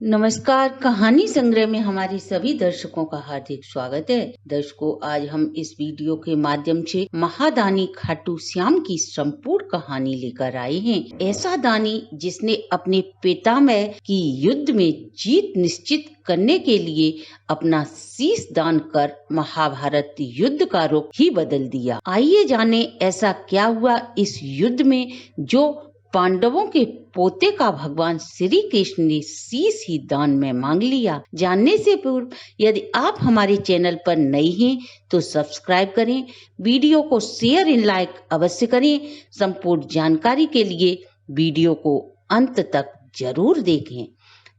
नमस्कार। कहानी संग्रह में हमारे सभी दर्शकों का हार्दिक स्वागत है। दर्शकों, आज हम इस वीडियो के माध्यम से महादानी खाटू श्याम की संपूर्ण कहानी लेकर आए हैं। ऐसा दानी जिसने अपने पितामह की युद्ध में जीत निश्चित करने के लिए अपना शीश दान कर महाभारत युद्ध का रुख ही बदल दिया। आइए जाने ऐसा क्या हुआ इस युद्ध में जो पांडवों के पोते का भगवान श्री कृष्ण ने शीश ही दान में मांग लिया। जानने से पूर्व यदि आप हमारे चैनल पर नए हैं तो सब्सक्राइब करें, वीडियो को शेयर एंड लाइक अवश्य करें। संपूर्ण जानकारी के लिए वीडियो को अंत तक जरूर देखें।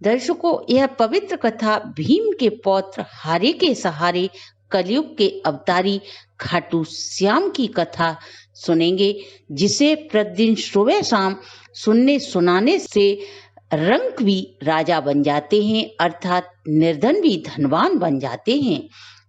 दर्शकों, यह पवित्र कथा भीम के पौत्र हारे के सहारे कलयुग के अवतारी खाटू श्याम की कथा सुनेंगे, जिसे प्रतिदिन सुबह शाम सुनने सुनाने से रंक भी राजा बन जाते हैं, अर्थात निर्धन भी धनवान बन जाते हैं।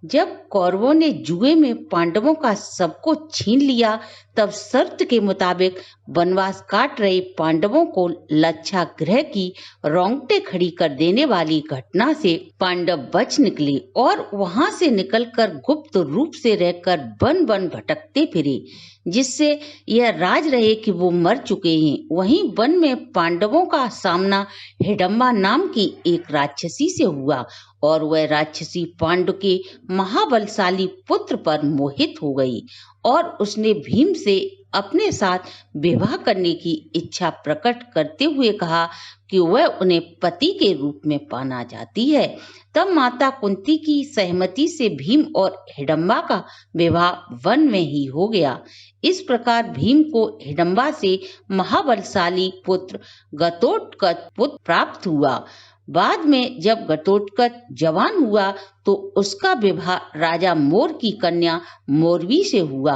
जब कौरवों ने जुए में पांडवों का सब कुछ छीन लिया, तब शर्त के मुताबिक वनवास काट रहे पांडवों को लच्छाग्रह की रोंगटे खड़ी कर देने वाली घटना से पांडव बच निकले और वहां से निकलकर गुप्त रूप से रहकर वन वन भटकते फिरे, जिससे यह राज रहे कि वो मर चुके हैं। वहीं वन में पांडवों का सामना हिडम्बा नाम की एक राक्षसी से हुआ और वह राक्षसी पांडु के महाबलशाली पुत्र पर मोहित हो गई और उसने भीम से अपने साथ विवाह करने की इच्छा प्रकट करते हुए कहा कि वह उन्हें पति के रूप में पाना चाहती है। तब माता कुंती की सहमति से भीम और हिडम्बा का विवाह वन में ही हो गया। इस प्रकार भीम को हिडम्बा से महाबलशाली पुत्र घटोत्कच पुत्र प्राप्त हुआ। बाद में जब घटोत्कच जवान हुआ तो उसका विवाह राजा मोर की कन्या मोरवी से हुआ।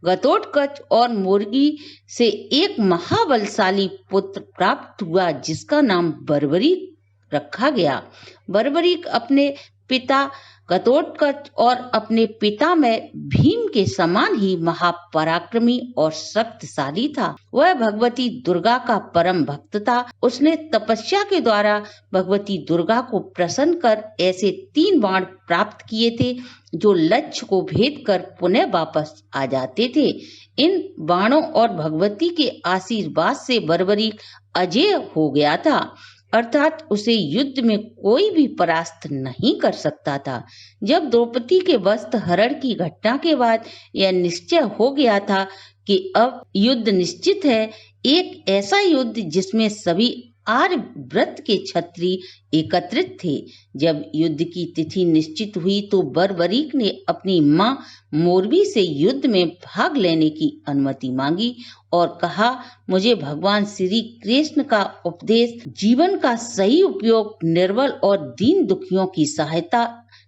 घटोत्कच और मोरगी से एक महाबलशाली पुत्र प्राप्त हुआ जिसका नाम बर्बरीक रखा गया। बर्बरीक अपने पिता घटोत्कच और अपने पिता में भीम के समान ही महापराक्रमी और शक्तिशाली था। वह भगवती दुर्गा का परम भक्त था। उसने तपस्या के द्वारा भगवती दुर्गा को प्रसन्न कर ऐसे 3 बाण प्राप्त किए थे जो लक्ष्य को भेद कर पुनः वापस आ जाते थे। इन बाणों और भगवती के आशीर्वाद से बर्बरीक अजेय हो गया था, अर्थात उसे युद्ध में कोई भी परास्त नहीं कर सकता था। जब द्रौपदी के वस्त्र हरण की घटना के बाद यह निश्चय हो गया था कि अब युद्ध निश्चित है, एक ऐसा युद्ध जिसमें सभी आर्यव्रत के क्षत्रिय एकत्रित थे। जब युद्ध की तिथि निश्चित हुई तो बर्बरीक ने अपनी मां मोरवी से युद्ध में भाग लेने की अनुमति मांगी और कहा, मुझे भगवान श्री कृष्ण का उपदेश, जीवन का सही उपयोग, निर्बल और दीन दुखियों की सहायता,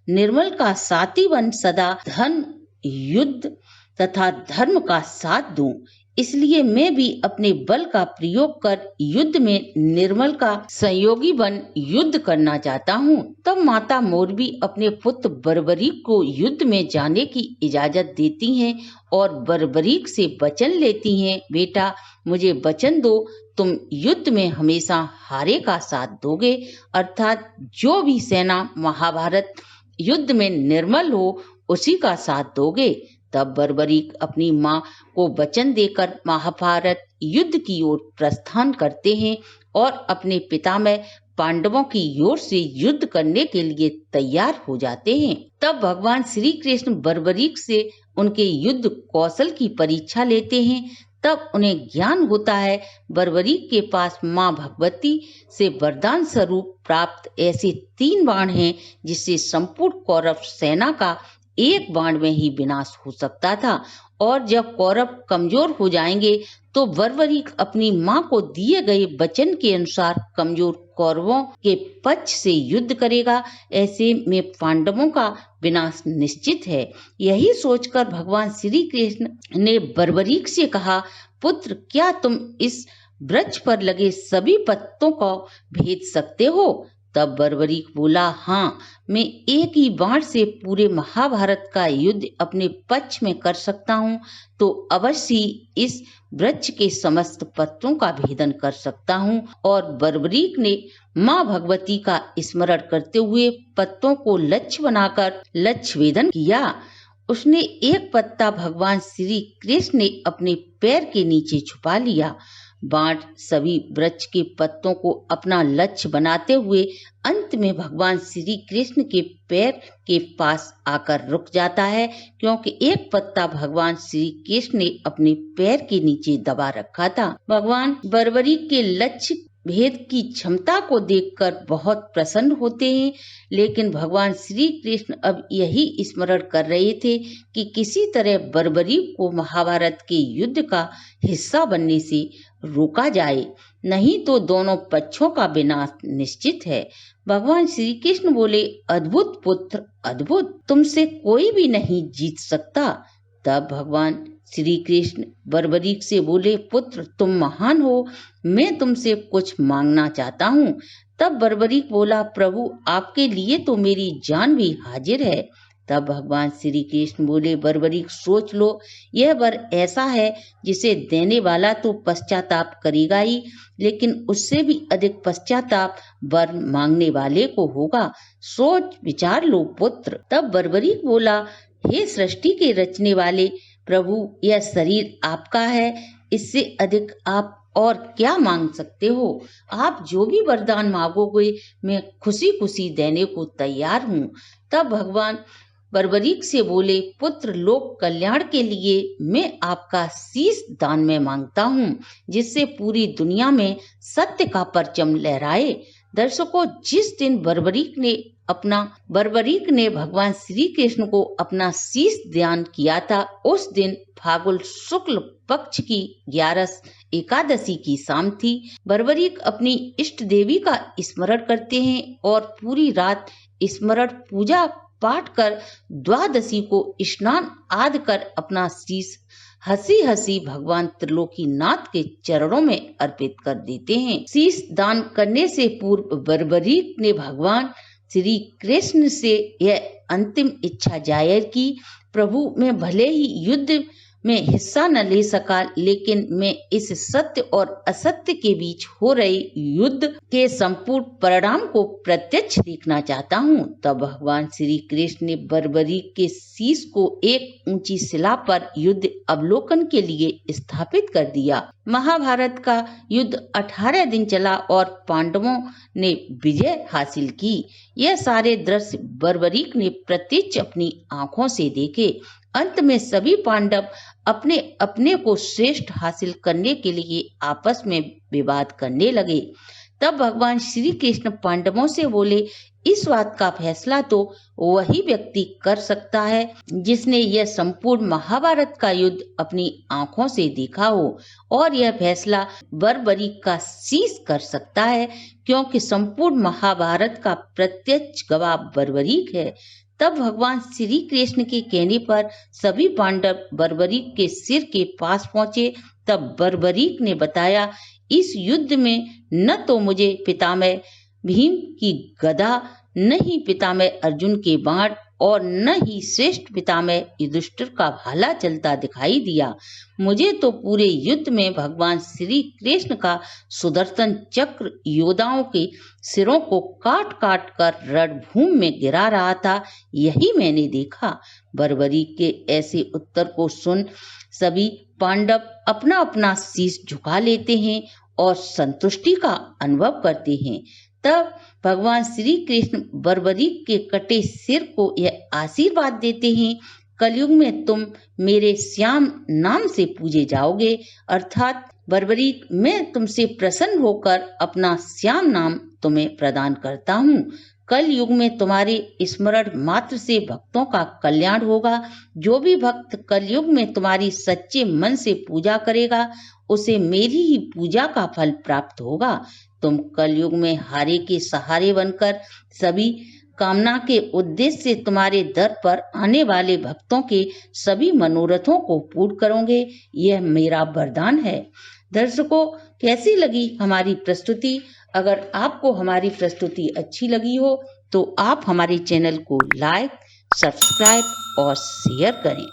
निर्मल का साथी बन सदा धन, युद्ध तथा धर्म का साथ दूं। इसलिए मैं भी अपने बल का प्रयोग कर युद्ध में निर्मल का सहयोगी बन युद्ध करना चाहता हूँ। तब माता मोरवी अपने पुत्र बर्बरीक को युद्ध में जाने की इजाजत देती हैं और बर्बरीक से वचन लेती हैं, बेटा मुझे वचन दो, तुम युद्ध में हमेशा हारे का साथ दोगे, अर्थात जो भी सेना महाभारत युद्ध में निर्मल हो उसी का साथ दोगे। तब बर्बरीक अपनी मां को वचन देकर महाभारत युद्ध की ओर प्रस्थान करते हैं और अपने पिता में पांडवों की ओर से युद्ध करने के लिए तैयार हो जाते हैं। तब भगवान श्री कृष्ण बर्बरीक से उनके युद्ध कौशल की परीक्षा लेते हैं। तब उन्हें ज्ञान होता है बर्बरीक के पास मां भगवती से वरदान स्वरूप प्राप्त ऐसे 3 बाण हैं जिससे संपूर्ण कौरव सेना का एक बाण में ही विनाश हो सकता था और जब कौरव कमजोर हो जाएंगे तो बर्बरीक अपनी मां को दिए गए वचन के अनुसार कमजोर कौरवों के पक्ष से युद्ध करेगा। ऐसे में पांडवों का विनाश निश्चित है। यही सोचकर भगवान श्री कृष्ण ने बर्बरीक से कहा, पुत्र क्या तुम इस वृक्ष पर लगे सभी पत्तों को भेद सकते हो? तब बर्बरीक बोला, हाँ, मैं एक ही बाण से पूरे महाभारत का युद्ध अपने पक्ष में कर सकता हूँ, तो अवश्य ही इस वृक्ष के समस्त पत्रों का भेदन कर सकता हूँ। और बर्बरीक ने माँ भगवती का स्मरण करते हुए पत्तों को लक्ष्य बनाकर लक्ष्य भेदन किया। उसने एक पत्ता भगवान श्री कृष्ण ने अपने पैर के नीचे छुपा लिया। बाण सभी वृक्ष के पत्तों को अपना लक्ष्य बनाते हुए अंत में भगवान श्री कृष्ण के पैर के पास आकर रुक जाता है, क्योंकि एक पत्ता भगवान श्री कृष्ण ने अपने पैर के नीचे दबा रखा था। भगवान बर्बरीक के लक्ष्य भेद की क्षमता को देखकर बहुत प्रसन्न होते हैं, लेकिन भगवान श्री कृष्ण अब यही स्मरण कर रहे थे कि किसी तरह बर्बरीक को महाभारत के युद्ध का हिस्सा बनने से रोका जाए, नहीं तो दोनों पक्षों का विनाश निश्चित है। भगवान श्री कृष्ण बोले, अद्भुत पुत्र अद्भुत, तुमसे कोई भी नहीं जीत सकता। तब भगवान श्री कृष्ण बर्बरीक से बोले, पुत्र तुम महान हो, मैं तुमसे कुछ मांगना चाहता हूँ। तब बर्बरीक बोला, प्रभु आपके लिए तो मेरी जान भी हाजिर है। तब भगवान श्री कृष्ण बोले, बर्बरीक सोच लो, यह वर ऐसा है जिसे देने वाला तो पश्चाताप करेगा ही, लेकिन उससे भी अधिक पश्चाताप वर मांगने वाले को होगा। सोच विचार लो पुत्र। तब बर्बरीक बोला, हे सृष्टि के रचने वाले प्रभु, यह शरीर आपका है, इससे अधिक आप और क्या मांग सकते हो? आप जो भी वरदान मांगोगे मैं खुशी खुशी देने को तैयार हूँ। तब भगवान बर्बरीक से बोले, पुत्र लोक कल्याण के लिए मैं आपका शीश दान में मांगता हूँ, जिससे पूरी दुनिया में सत्य का परचम लहराए। दर्शकों, जिस दिन बर्बरीक ने भगवान श्री कृष्ण को अपना शीश दान किया था, उस दिन फाल्गुन शुक्ल पक्ष की 11 एकादशी की शाम थी। बर्बरीक अपनी इष्ट देवी का स्मरण करते हैं और पूरी रात स्मरण पूजा पाठ कर द्वादशी को स्नान आदि कर अपना शीश हंसी हंसी भगवान त्रिलोकीनाथ के चरणों में अर्पित कर देते हैं। शीश दान करने से पूर्व बर्बरीक ने भगवान श्री कृष्ण से यह अंतिम इच्छा जाहिर की, प्रभु मैं भले ही युद्ध में हिस्सा न ले सका, लेकिन मैं इस सत्य और असत्य के बीच हो रहे युद्ध के संपूर्ण परिणाम को प्रत्यक्ष देखना चाहता हूँ। तब भगवान श्री कृष्ण ने बर्बरीक के शीश को एक ऊंची शिला पर युद्ध अवलोकन के लिए स्थापित कर दिया। महाभारत का युद्ध 18 दिन चला और पांडवों ने विजय हासिल की। यह सारे दृश्य बर्बरीक ने प्रत्यक्ष अपनी आंखों से देखे। अंत में सभी पांडव अपने अपने को श्रेष्ठ हासिल करने के लिए आपस में विवाद करने लगे। तब भगवान श्री कृष्ण पांडवों से बोले, इस बात का फैसला तो वही व्यक्ति कर सकता है जिसने यह संपूर्ण महाभारत का युद्ध अपनी आंखों से देखा हो, और यह फैसला बर्बरीक का शीश कर सकता है, क्योंकि संपूर्ण महाभारत का प्रत्यक्ष गवाह बर्बरीक है। तब भगवान श्री कृष्ण के कहने पर सभी पांडव बर्बरीक के सिर के पास पहुंचे। तब बर्बरीक ने बताया, इस युद्ध में न तो मुझे पितामह भीम की गदा, न ही पितामह अर्जुन के बाण और न ही श्रेष्ठ पितामह युधिष्ठिर का भाला चलता दिखाई दिया। मुझे तो पूरे युद्ध में भगवान श्री कृष्ण का सुदर्शन चक्र योद्धाओं के सिरों को काट काट कर रणभूमि में गिरा रहा था, यही मैंने देखा। बर्बरीक के ऐसे उत्तर को सुन सभी पांडव अपना अपना शीश झुका लेते हैं और संतुष्टि का अनुभव करते हैं। तब भगवान श्री कृष्ण बर्बरीक के कटे सिर को यह आशीर्वाद देते हैं, कलयुग में तुम मेरे श्याम नाम से पूजे जाओगे, अर्थात बर्बरीक मैं तुमसे प्रसन्न होकर अपना श्याम नाम तुम्हें प्रदान करता हूँ। कल युग में तुम्हारे स्मरण मात्र से भक्तों का कल्याण होगा। जो भी भक्त कल युग में तुम्हारी सच्चे मन से पूजा करेगा, उसे मेरी ही पूजा का फल प्राप्त होगा। तुम कलयुग में हारे के सहारे बनकर सभी कामना के उद्देश्य से तुम्हारे दर पर आने वाले भक्तों के सभी मनोरथों को पूर्ण करोगे, यह मेरा वरदान है। दर्शकों, कैसी लगी हमारी प्रस्तुति? अगर आपको हमारी प्रस्तुति अच्छी लगी हो तो आप हमारे चैनल को लाइक, सब्सक्राइब और शेयर करें।